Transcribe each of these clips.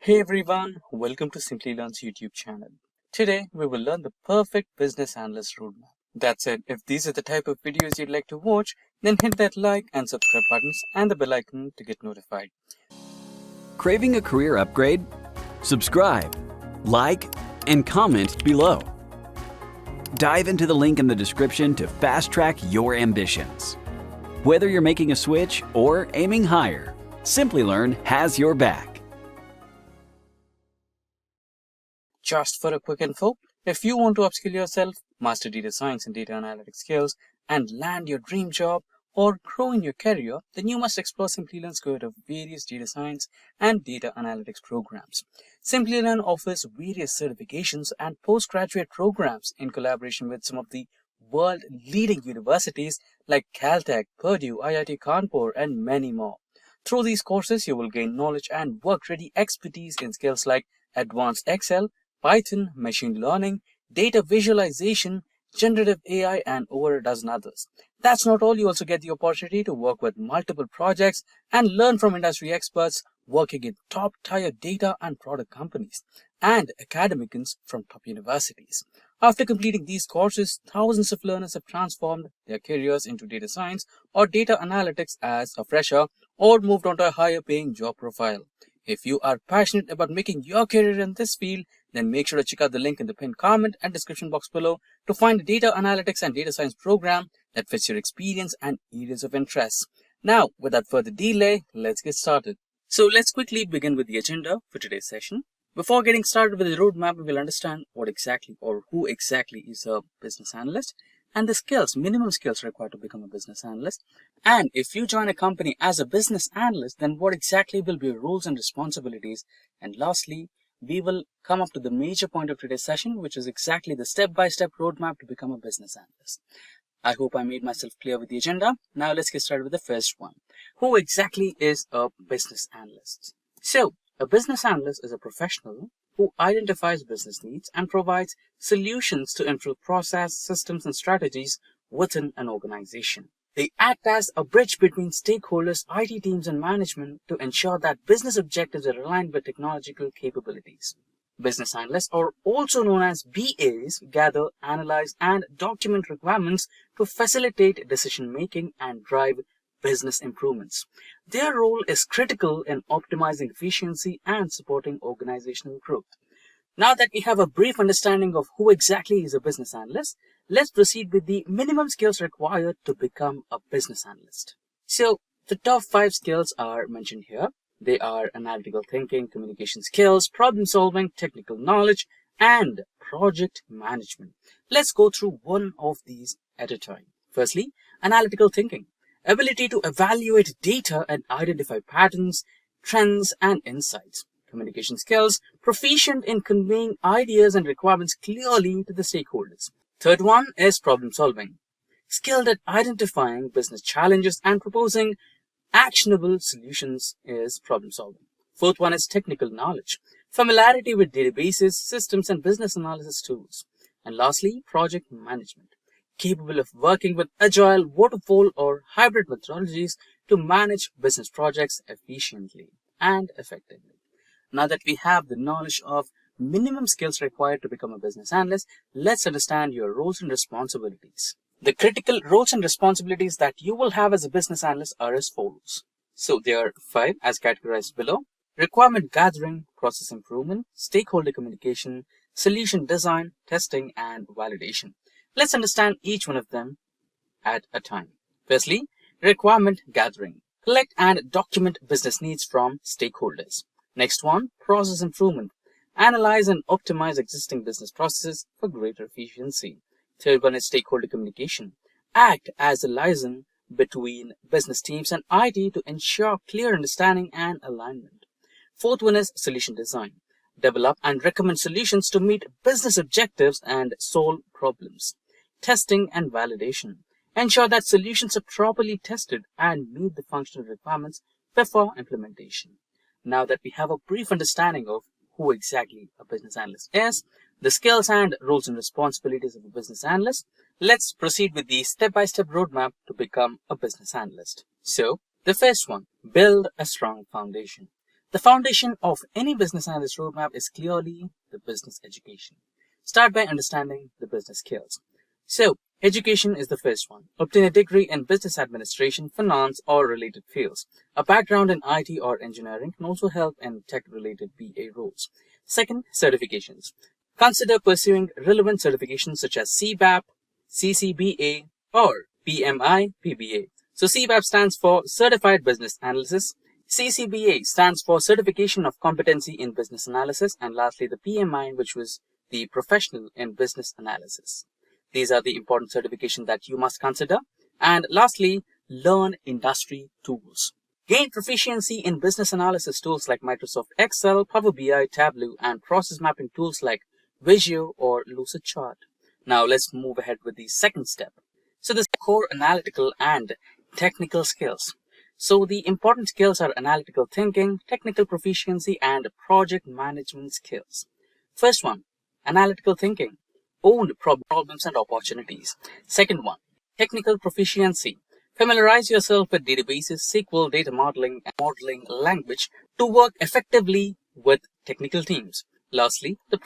Hey everyone, welcome to Simplilearn's YouTube channel. Today we will learn the perfect business analyst roadmap. That said, if these are the type of videos you'd like to watch, then hit that like and subscribe buttons and the bell icon to get notified. Craving a career upgrade? Subscribe, like, and comment below. Dive into the link in the description to fast-track your ambitions. Whether you're making a switch or aiming higher, Simplilearn has your back. Just for a quick info, if you want to upskill yourself, master data science and data analytics skills, and land your dream job or grow in your career, then you must explore Simplilearn's suite of various data science and data analytics programs. Simplilearn offers various certifications and postgraduate programs in collaboration with some of the world-leading universities like Caltech, Purdue, IIT Kanpur, and many more. Through these courses, you will gain knowledge and work-ready expertise in skills like advanced Excel, Python, machine learning, data visualization, generative AI, and over a dozen others. That's not all. You also get the opportunity to work with multiple projects and learn from industry experts working in top-tier data and product companies and academicians from top universities. After completing these courses, thousands of learners have transformed their careers into data science or data analytics as a fresher or moved on to a higher paying job profile. If you are passionate about making your career in this field, then make sure to check out the link in the pinned comment and description box below to find a data analytics and data science program that fits your experience and areas of interest. Now, without further delay, let's get started. So let's quickly begin with the agenda for today's session. Before getting started with the roadmap, we will understand what exactly or who exactly is a business analyst and the skills, minimum skills required to become a business analyst. And if you join a company as a business analyst, then what exactly will be your roles and responsibilities. And lastly, we will come up to the major point of today's session, which is exactly the step-by-step roadmap to become a business analyst. I hope I made myself clear with the agenda. Now let's get started with the first one. Who exactly is a business analyst? So, a business analyst is a professional who identifies business needs and provides solutions to improve process, systems, and strategies within an organization. They act as a bridge between stakeholders, IT teams, and management to ensure that business objectives are aligned with technological capabilities. Business analysts, or also known as BAs, gather, analyze, and document requirements to facilitate decision-making and drive business improvements. Their role is critical in optimizing efficiency and supporting organizational growth. Now that we have a brief understanding of who exactly is a business analyst, let's proceed with the minimum skills required to become a business analyst. So, the top 5 skills are mentioned here. They are analytical thinking, communication skills, problem solving, technical knowledge, and project management. Let's go through one of these at a time. Firstly, analytical thinking. Ability to evaluate data and identify patterns, trends, and insights. Communication skills, proficient in conveying ideas and requirements clearly to the stakeholders. Third one is problem solving. Skilled at identifying business challenges and proposing actionable solutions is problem solving. Fourth one is technical knowledge. Familiarity with databases, systems, and business analysis tools. And lastly, project management. Capable of working with agile, waterfall, or hybrid methodologies to manage business projects efficiently and effectively. Now that we have the knowledge of minimum skills required to become a business analyst, let's understand your roles and responsibilities. The critical roles and responsibilities that you will have as a business analyst are as follows. So there are 5 as categorized below. Requirement gathering, process improvement, stakeholder communication, solution design, testing, and validation. Let's understand each one of them at a time. Firstly, requirement gathering. Collect and document business needs from stakeholders. Next one, process improvement. Analyze and optimize existing business processes for greater efficiency. Third one is stakeholder communication. Act as a liaison between business teams and IT to ensure clear understanding and alignment. Fourth one is solution design. Develop and recommend solutions to meet business objectives and solve problems. Testing and validation. Ensure that solutions are properly tested and meet the functional requirements before implementation. Now that we have a brief understanding of who exactly a business analyst is, the skills and roles and responsibilities of a business analyst, let's proceed with the step-by-step roadmap to become a business analyst. So, the first one, build a strong foundation. The foundation of any business analyst roadmap is clearly the business education. Start by understanding the business skills. So, education is the first one. Obtain a degree in business administration, finance, or related fields. A background in IT or engineering can also help in tech-related BA roles. Second, certifications. Consider pursuing relevant certifications such as CBAP, CCBA, or PMI, PBA. So CBAP stands for Certified Business Analysis. CCBA stands for Certification of Competency in Business Analysis. And lastly, the PMI, which was the Professional in Business Analysis. These are the important certifications that you must consider. And lastly, learn industry tools. Gain proficiency in business analysis tools like Microsoft Excel, Power BI, Tableau, and process mapping tools like Visio or Lucidchart. Now let's move ahead with the second step. So this is core analytical and technical skills. So the important skills are analytical thinking, technical proficiency, and project management skills. First one, analytical thinking. Own problems and opportunities. Second one, technical proficiency. Familiarize yourself with databases, SQL, data modeling, and modeling language to work effectively with technical teams. Lastly, the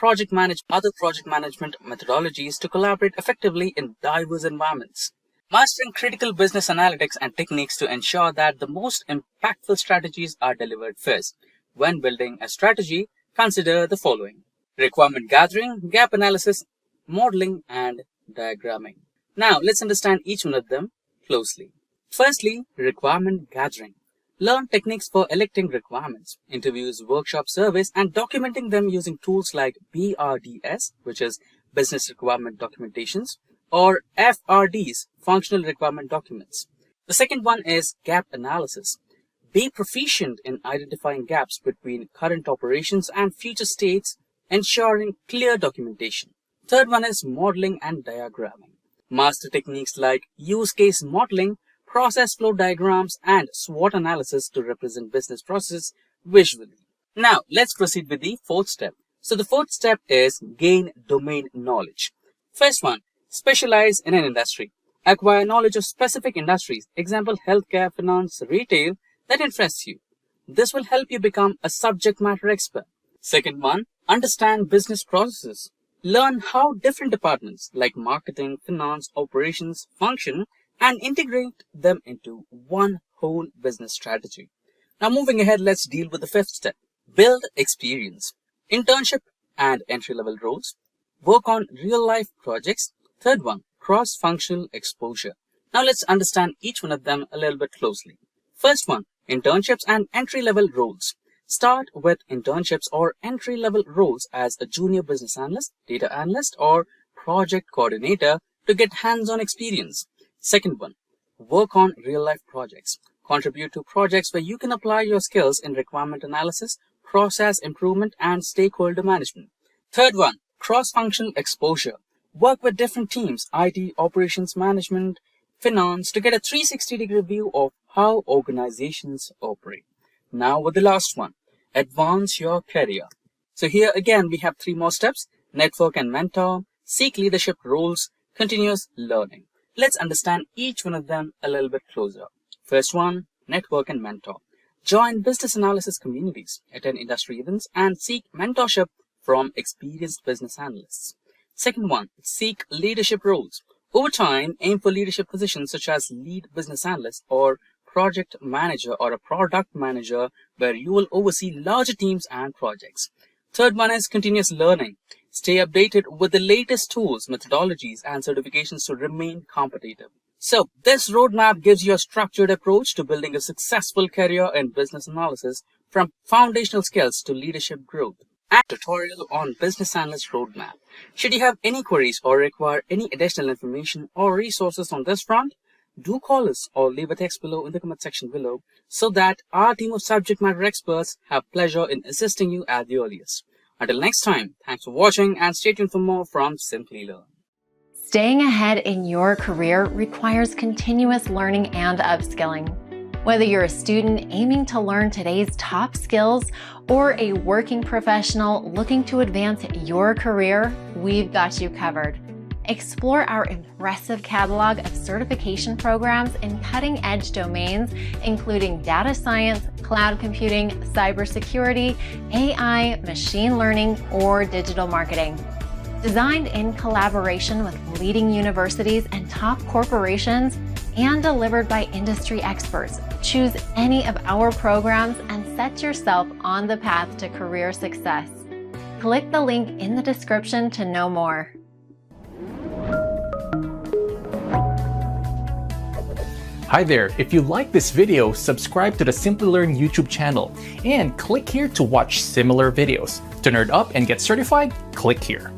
other project management methodologies to collaborate effectively in diverse environments. Mastering critical business analytics and techniques to ensure that the most impactful strategies are delivered first. When building a strategy, consider the following: requirement gathering, gap analysis, modeling, and diagramming. Now, let's understand each one of them closely. Firstly, requirement gathering. Learn techniques for electing requirements, interviews, workshop surveys, and documenting them using tools like BRDS, which is Business Requirement Documentations, or FRDs, Functional Requirement Documents. The second one is gap analysis. Be proficient in identifying gaps between current operations and future states, ensuring clear documentation. Third one is modeling and diagramming. Master techniques like use case modeling, process flow diagrams, and SWOT analysis to represent business processes visually. Now, let's proceed with the fourth step. So the fourth step is gain domain knowledge. First one, specialize in an industry. Acquire knowledge of specific industries, example healthcare, finance, retail, that interests you. This will help you become a subject matter expert. Second one, understand business processes. Learn how different departments like marketing, finance, operations function and integrate them into one whole business strategy. Now moving ahead, let's deal with the fifth step. Build experience. Internship and entry-level roles. Work on real-life projects. Third one, cross-functional exposure. Now let's understand each one of them a little bit closely. First one, internships and entry-level roles. Start with internships or entry-level roles as a junior business analyst, data analyst, or project coordinator to get hands-on experience. Second one, work on real-life projects. Contribute to projects where you can apply your skills in requirement analysis, process improvement, and stakeholder management. Third one, cross-functional exposure. Work with different teams, IT, operations management, finance, to get a 360-degree view of how organizations operate. Now with the last one, advance your career. So here again, we have three more steps: network and mentor, seek leadership roles, continuous learning. Let's understand each one of them a little bit closer. First one, network and mentor. Join business analysis communities, attend industry events, and seek mentorship from experienced business analysts. Second one, seek leadership roles. Over time, aim for leadership positions such as lead business analyst or project manager or a product manager, where you will oversee larger teams and projects. Third one is continuous learning. Stay updated with the latest tools, methodologies, and certifications to remain competitive. So this roadmap gives you a structured approach to building a successful career in business analysis, from foundational skills to leadership growth. And tutorial on Business Analyst Roadmap. Should you have any queries or require any additional information or resources on this front, do call us or leave a text below in the comment section below, so that our team of subject matter experts have pleasure in assisting you at the earliest. Until next time, thanks for watching and stay tuned for more from Simplilearn. Staying ahead in your career requires continuous learning and upskilling. Whether you're a student aiming to learn today's top skills or a working professional looking to advance your career, we've got you covered. Explore our impressive catalog of certification programs in cutting-edge domains, including data science, cloud computing, cybersecurity, AI, machine learning, or digital marketing. Designed in collaboration with leading universities and top corporations, and delivered by industry experts, choose any of our programs and set yourself on the path to career success. Click the link in the description to know more. Hi there, if you like this video, subscribe to the Simplilearn YouTube channel and click here to watch similar videos. To nerd up and get certified, click here.